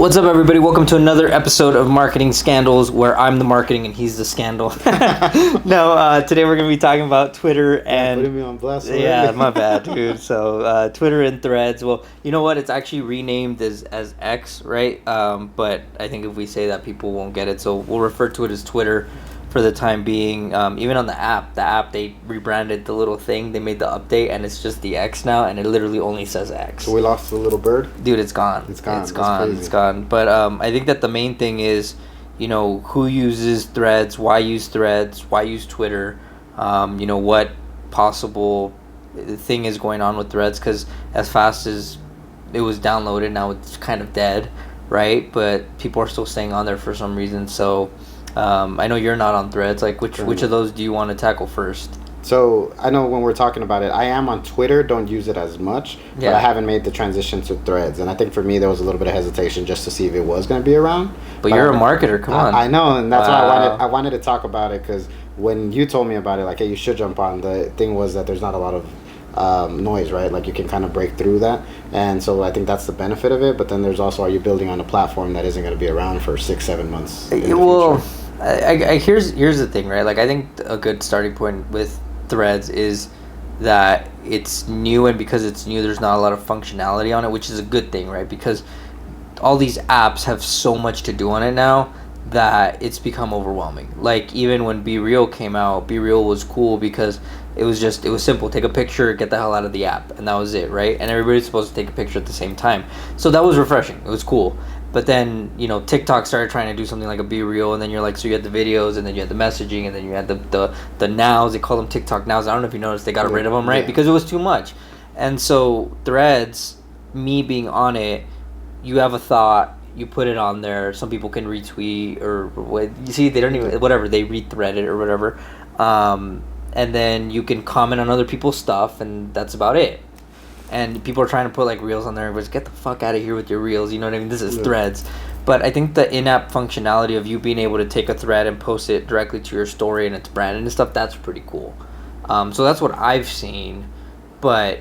What's up, everybody? Welcome to another episode of Marketing Scandals, where I'm the marketing and he's the scandal. Today we're going to be talking about Twitter and... Putting me on blast already. Yeah, my bad, dude. So, Twitter and Threads. Well, you know what? It's actually renamed as X, right? But I think if we say that, people won't get it. So we'll refer to it as Twitter for the time being. Even on the app, they rebranded the little thing. They made the update, and it's just the X now, and it literally only says X. So we lost the little bird? Dude, it's gone. It's gone. It's gone. But I think that the main thing is, who uses Threads, why use Twitter, what possible thing is going on with Threads, because as fast as it was downloaded, now it's kind of dead, right? But people are still staying on there for some reason, so... I know you're not on Threads. Like, which of those do you want to tackle first? So I know when we're talking about it, I am on Twitter. Don't use it as much, but I haven't made the transition to Threads. And I think for me, there was a little bit of hesitation just to see if it was going to be around. But you're a marketer. Come on. I know, and that's why I wanted to talk about it, because when you told me about it, like, hey, you should jump on. The thing was that there's not a lot of noise, right? Like, you can kind of break through that, and so I think that's the benefit of it. But then there's also, are you building on a platform that isn't going to be around for 6-7 months? Here's the thing, right? Like, I think a good starting point with Threads is that it's new, and because it's new, there's not a lot of functionality on it, which is a good thing, right? Because all these apps have so much to do on it now that it's become overwhelming. Like, even when Be Real came out, Be Real was cool because it was simple. Take a picture, get the hell out of the app, and that was it, right? And everybody's supposed to take a picture at the same time. So that was refreshing. It was cool. But then, TikTok started trying to do something like a Be Real, and then you're like, so you had the videos, and then you had the messaging, and then you had the nows. They call them TikTok nows. I don't know if you noticed, they got rid of them, right? Yeah. Because it was too much. And so Threads, me being on it, you have a thought, you put it on there. Some people can retweet, or you see, they don't even, whatever, they rethread it or whatever. And then you can comment on other people's stuff, and that's about it. And people are trying to put like reels on there. Everybody's, get the fuck out of here with your reels. You know what I mean? This is Threads. But I think the in-app functionality of you being able to take a thread and post it directly to your story and it's branded and stuff, that's pretty cool. So that's what I've seen. But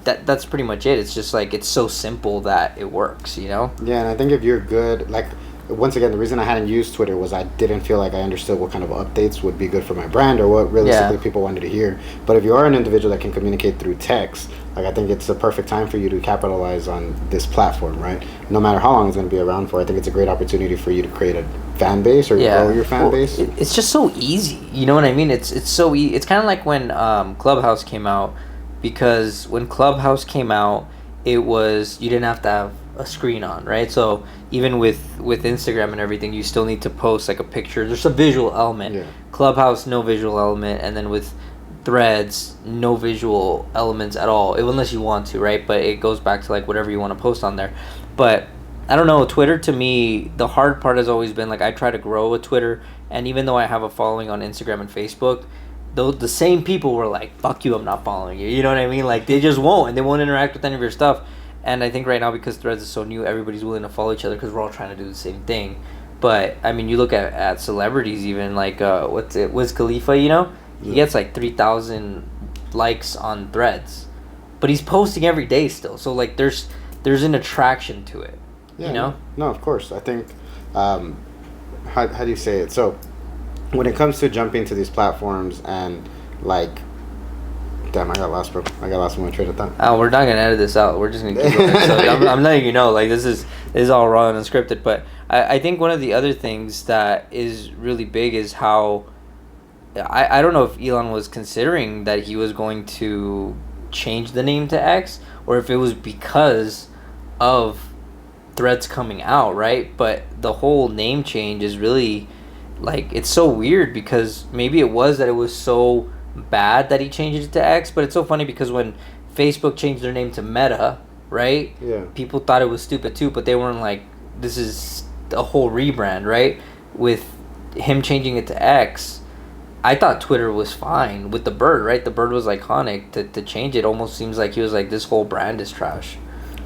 that's pretty much it. It's just like, it's so simple that it works, Yeah, and I think if you're good, like, once again, the reason I hadn't used Twitter was I didn't feel like I understood what kind of updates would be good for my brand or what realistically people wanted to hear. But if you are an individual that can communicate through text, like, I think it's the perfect time for you to capitalize on this platform, right? No matter how long it's going to be around for, I think it's a great opportunity for you to create a fan base or grow your fan base. It's just so easy. You know what I mean? It's so easy. It's kind of like when Clubhouse came out, because when Clubhouse came out, it was, you didn't have to have a screen on, right? So even with Instagram and everything, you still need to post like a picture. There's a visual element. Clubhouse, no visual element. And then with Threads, no visual elements at all, unless you want to, right? But it goes back to like whatever you want to post on there. But I don't know, Twitter, to me, the hard part has always been, like, I try to grow with Twitter, and even though I have a following on Instagram and Facebook, the same people were like, fuck you, I'm not following you. You know what I mean? Like, they just won't, and they won't interact with any of your stuff. And I think right now, because Threads is so new, everybody's willing to follow each other because we're all trying to do the same thing. But I mean, you look at celebrities, even like Wiz Khalifa, he gets like 3,000 likes on Threads, but he's posting every day still. So like, there's an attraction to it. No, of course. I think how do you say it? So when it comes to jumping to these platforms and like, damn, I got lost in my train of thought. Oh, we're not gonna edit this out. We're just gonna keep going. So I'm letting you know, like, this is all raw and unscripted. But I think one of the other things that is really big is how I don't know if Elon was considering that he was going to change the name to X, or if it was because of Threads coming out, right? But the whole name change is really, like, it's so weird, because maybe it was that it was so bad that he changed it to X, but it's so funny because when Facebook changed their name to Meta, right? Yeah. People thought it was stupid too, but they weren't like, this is a whole rebrand, right? With him changing it to X, I thought Twitter was fine with the bird, right? The bird was iconic. To change it almost seems like he was like, this whole brand is trash.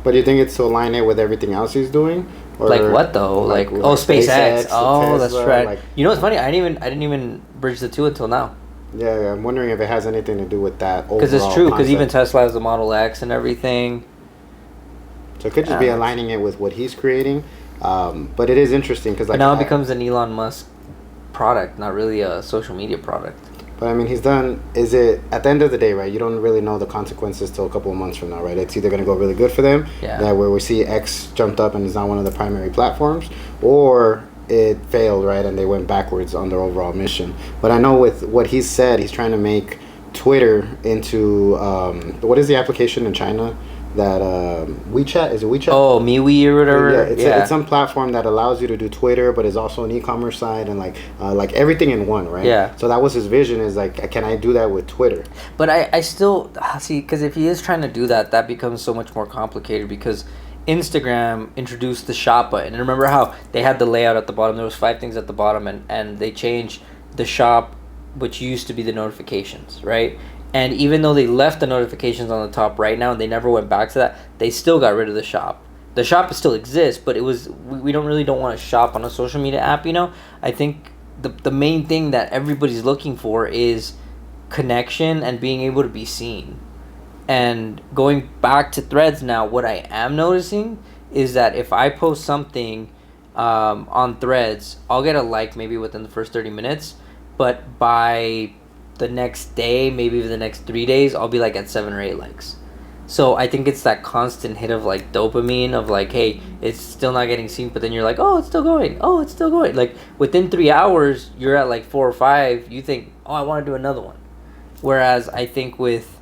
But do you think it's to align it with everything else he's doing? Or like what though? Like SpaceX. Oh, Tesla, that's right. Like, you know what's funny? I didn't even bridge the two until now. Yeah, I'm wondering if it has anything to do with that. Because it's true. Because even Tesla has the Model X and everything. So it could just be aligning it with what he's creating. But it is interesting because like now it becomes an Elon Musk product, not really a social media product. But I mean, he's done. Is it at the end of the day, right? You don't really know the consequences till a couple of months from now, right? It's either going to go really good for them, that where we see X jumped up and is now one of the primary platforms, or it failed, right? And they went backwards on their overall mission. But I know with what he's said, he's trying to make Twitter into what is the application in China? That WeChat, is it WeChat? Oh, MeWe or whatever. Yeah, it's some platform that allows you to do Twitter, but is also an e-commerce site and like everything in one, right? Yeah. So that was his vision, is like, can I do that with Twitter? But I still see, because if he is trying to do that, that becomes so much more complicated, because Instagram introduced the shop button, and remember how they had the layout at the bottom. There was 5 things at the bottom, and they changed the shop, which used to be the notifications, right? And even though they left the notifications on the top right now and they never went back to that, they still got rid of the shop. The shop still exists, but it was we don't want to shop on a social media app, you know? I think the main thing that everybody's looking for is connection and being able to be seen. And going back to Threads now, what I am noticing is that if I post something on Threads, I'll get a like maybe within the first 30 minutes, but by the next day, maybe the next 3 days, I'll be like at 7 or 8 likes. So I think it's that constant hit of like dopamine of like, hey, it's still not getting seen, but then you're like, oh, it's still going. Oh, it's still going. Like within 3 hours, you're at like 4 or 5. You think, oh, I want to do another one. Whereas I think with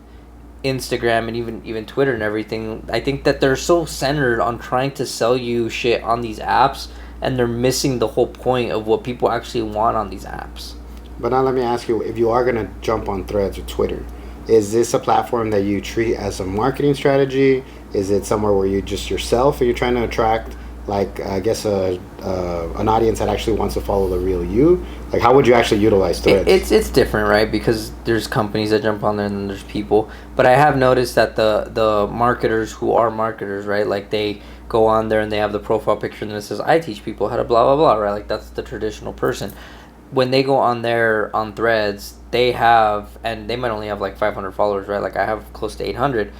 Instagram and even Twitter and everything, I think that they're so centered on trying to sell you shit on these apps, and they're missing the whole point of what people actually want on these apps. But now let me ask you, if you are going to jump on Threads or Twitter, is this a platform that you treat as a marketing strategy? Is it somewhere where you just yourself, or you're trying to attract, like, I guess, an audience that actually wants to follow the real you? Like, how would you actually utilize Threads? It's different, right? Because there's companies that jump on there and then there's people. But I have noticed that the marketers who are marketers, right? Like, they go on there and they have the profile picture and it says, I teach people how to blah, blah, blah, right? Like, that's the traditional person. When they go on there on Threads, they have, and they might only have like 500 followers, right? Like I have close to 800.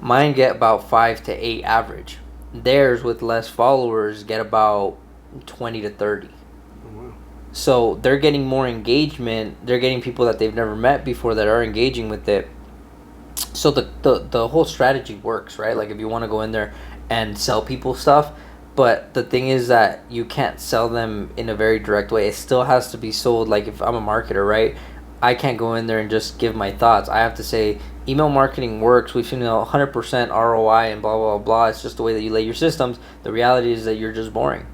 Mine get about 5 to 8 average. Theirs with less followers get about 20 to 30. Oh, wow. So they're getting more engagement. They're getting people that they've never met before that are engaging with it. So the whole strategy works, right? Like if you want to go in there and sell people stuff, but the thing is that you can't sell them in a very direct way. It still has to be sold. Like if I'm a marketer, right? I can't go in there and just give my thoughts. I have to say, email marketing works. We've seen 100% ROI and blah, blah, blah. It's just the way that you lay your systems. The reality is that you're just boring.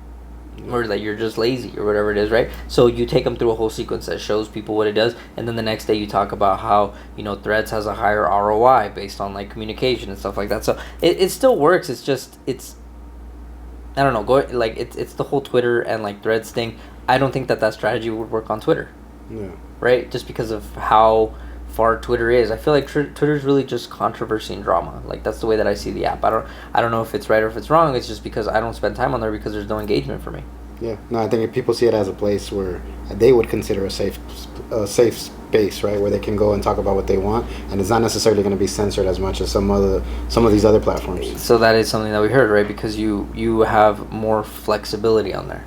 Or that you're just lazy or whatever it is, right? So you take them through a whole sequence that shows people what it does. And then the next day you talk about how, Threads has a higher ROI based on like communication and stuff like that. So it still works. It's I don't know, it's the whole Twitter and like Threads thing. I don't think that strategy would work on Twitter. Yeah. Right? Just because of how far Twitter is. I feel like Twitter's really just controversy and drama. Like that's the way that I see the app. I don't know if it's right or if it's wrong. It's just because I don't spend time on there because there's no engagement for me. Yeah. No, I think if people see it as a place where they would consider a safe space, right, where they can go and talk about what they want, and it's not necessarily going to be censored as much as some of these other platforms. So that is something that we heard, right? Because you have more flexibility on there.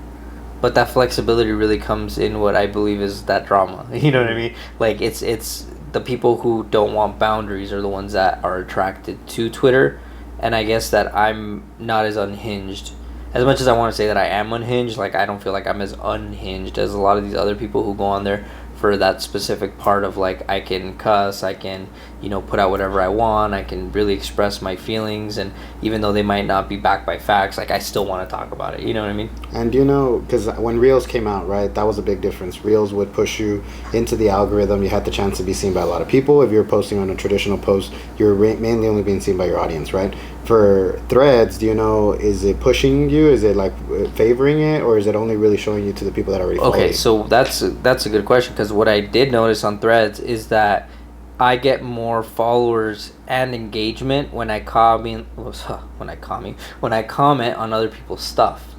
But that flexibility really comes in what I believe is that drama. You know what I mean? Like it's the people who don't want boundaries are the ones that are attracted to Twitter, and I guess that I'm not as unhinged. As much as I want to say that I am unhinged, like I don't feel like I'm as unhinged as a lot of these other people who go on there for that specific part of like I can cuss, I can put out whatever I want, I can really express my feelings, and even though they might not be backed by facts, like I still want to talk about it. You know what I mean? And because when Reels came out, right, that was a big difference. Reels would push you into the algorithm. You had the chance to be seen by a lot of people. If you're posting on a traditional post, you're mainly only being seen by your audience, right? For Threads, is it pushing you? Is it like favoring it, or is it only really showing you to the people that already follow you? Okay, so that's a good question, because what I did notice on Threads is that I get more followers and engagement when I comment on other people's stuff.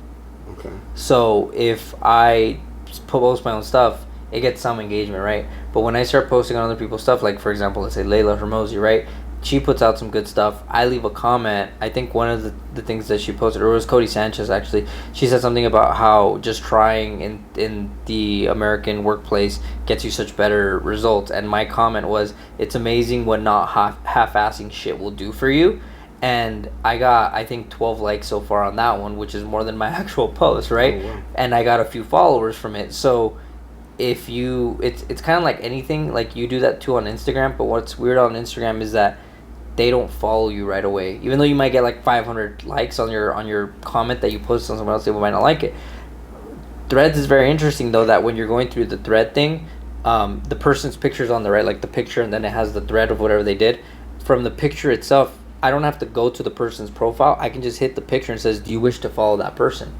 Okay. So if I post my own stuff, it gets some engagement, right? But when I start posting on other people's stuff, like for example, let's say Layla Hermosi, right? she puts out some good stuff. I leave a comment. I think one of the things that she posted, or it was Cody Sanchez actually, she said something about how just trying in the American workplace gets you such better results. And my comment was, it's amazing what not half-assing shit will do for you. And I got, I think, 12 likes so far on that one, which is more than my actual post, right? Oh, wow. And I got a few followers from it. So if you, it's kind of like anything, like you do that too on Instagram, but what's weird on Instagram is that they don't follow you right away. Even though you might get like 500 likes on your comment that you post on someone else, they might not like it. Threads is very interesting though, that when you're going through the thread thing, the person's picture's on the right, like the picture, and then it has the thread of whatever they did. From the picture itself, I don't have to go to the person's profile. I can just hit the picture and it says, do you wish to follow that person?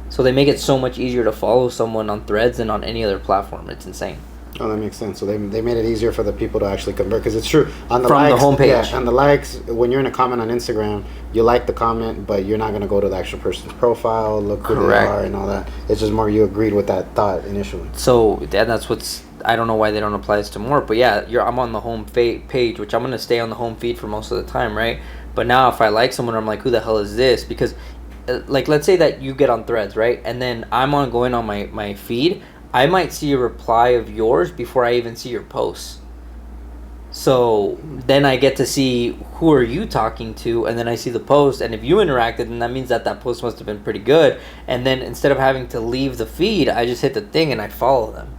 So they make it so much easier to follow someone on Threads than on any other platform. It's insane. Oh, that makes sense. So they made it easier for the people to actually convert, because it's true on the From likes, the homepage. Yeah, on the likes, when you're in a comment on Instagram, you like the comment, but you're not going to go to the actual person's profile, look who they are, and all that. It's just more you agreed with that thought initially. So and that's what's, I don't know why they don't apply this to more, but yeah, I'm on the home page, which I'm going to stay on the home feed for most of the time, right? But now if I like someone, I'm like, who the hell is this? Because like, let's say that you get on Threads, right? And then I'm going on my feed. I might see a reply of yours before I even see your posts. So then I get to see who are you talking to, and then I see the post, and if you interacted, then that means that post must have been pretty good. And then instead of having to leave the feed, I just hit the thing and I follow them.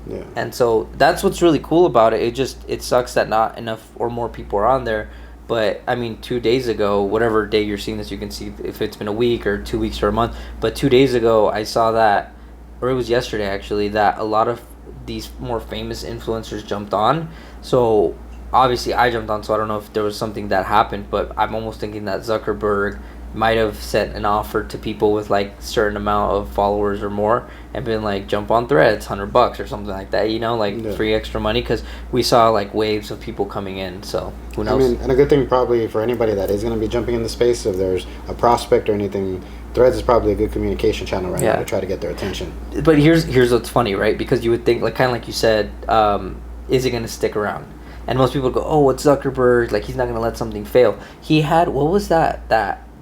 Yeah. And so that's what's really cool about it. It sucks that not enough or more people are on there. But I mean, 2 days ago, whatever day you're seeing this, you can see if it's been a week or 2 weeks or a month. But 2 days ago, I saw that, or it was yesterday actually, that a lot of these more famous influencers jumped on. So obviously I jumped on, so I don't know if there was something that happened, but I'm almost thinking that Zuckerberg might have sent an offer to people with like certain amount of followers or more and been like, jump on Threads, $100 or something like that, you know, like free extra money, because we saw like waves of people coming in. So who knows? I mean, and a good thing probably for anybody that is going to be jumping in the space, if there's a prospect or anything, Threads is probably a good communication channel right now to try to get their attention. But here's what's funny, right? Because you would think, like, kind of like you said, is it going to stick around? And most people go, oh, what's Zuckerberg? Like, he's not going to let something fail. He had, what was that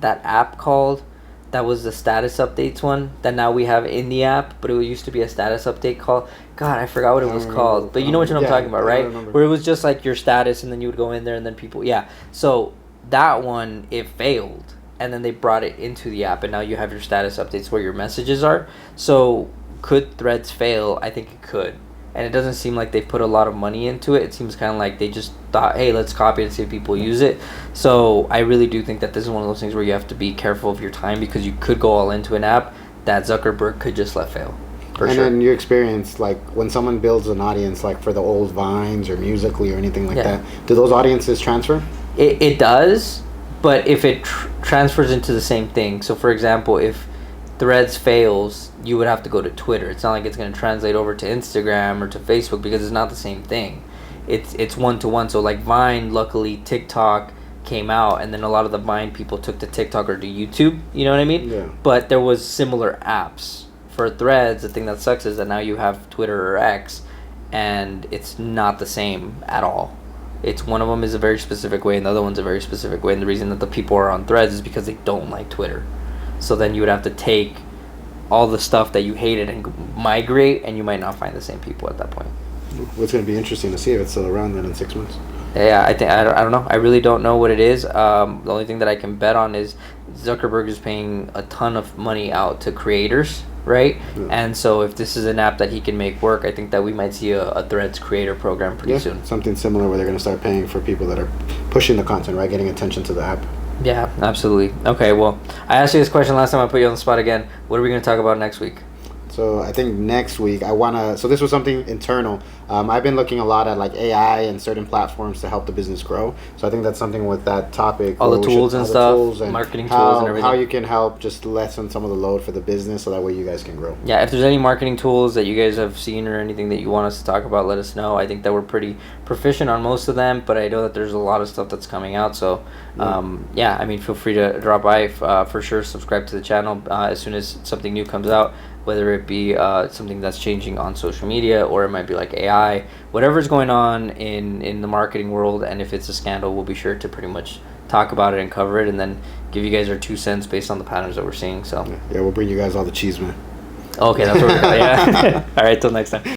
app called? That was the status updates one that now we have in the app, but it used to be a status update call. God, I forgot what it was called. But you know what I'm talking about, right? Where it was just like your status, and then you would go in there, and then people, So that one, it failed. And then they brought it into the app, and now you have your status updates where your messages are. So could Threads fail? I think it could. And it doesn't seem like they put a lot of money into it. It seems kind of like they just thought, hey, let's copy it and see if people use it. So I really do think that this is one of those things where you have to be careful of your time, because you could go all into an app that Zuckerberg could just let fail. And then your experience, like when someone builds an audience, like for the old Vines or Musical.ly or anything like that, do those audiences transfer? It does, but if it transfers into the same thing. So for example, if Threads fails, you would have to go to Twitter. It's not like it's going to translate over to Instagram or to Facebook, because it's not the same thing. It's one-to-one. So like Vine, luckily TikTok came out, and then a lot of the Vine people took to TikTok or to YouTube, you know what I mean? Yeah. But there was similar apps. For Threads, the thing that sucks is that now you have Twitter or X, and it's not the same at all. It's one of them is a very specific way, and the other one's a very specific way, and the reason that the people are on Threads is because they don't like Twitter. So then you would have to take all the stuff that you hated and migrate, and you might not find the same people at that point. What's going to be interesting to see if it's still around then in 6 months. Yeah, I don't know. I really don't know what it is. The only thing that I can bet on is Zuckerberg is paying a ton of money out to creators, right? Yeah. And so if this is an app that he can make work, I think that we might see a Threads creator program pretty soon. Something similar where they're going to start paying for people that are pushing the content, right? Getting attention to the app. Yeah, absolutely. Okay, well, I asked you this question last time. I put you on the spot again. What are we going to talk about next week? So I think next week I want to, so this was something internal. I've been looking a lot at like AI and certain platforms to help the business grow. So I think that's something with that topic. All the tools and stuff, marketing tools and everything. How you can help just lessen some of the load for the business so that way you guys can grow. Yeah, if there's any marketing tools that you guys have seen or anything that you want us to talk about, let us know. I think that we're pretty proficient on most of them, but I know that there's a lot of stuff that's coming out. So yeah, I mean, feel free to drop by for sure. Subscribe to the channel as soon as something new comes out. whether it be something that's changing on social media, or it might be like AI, whatever's going on in the marketing world. And if it's a scandal, we'll be sure to pretty much talk about it and cover it, and then give you guys our 2 cents based on the patterns that we're seeing. So yeah, we'll bring you guys all the cheese, man. Okay, that's what we're doing. Yeah. All right, till next time.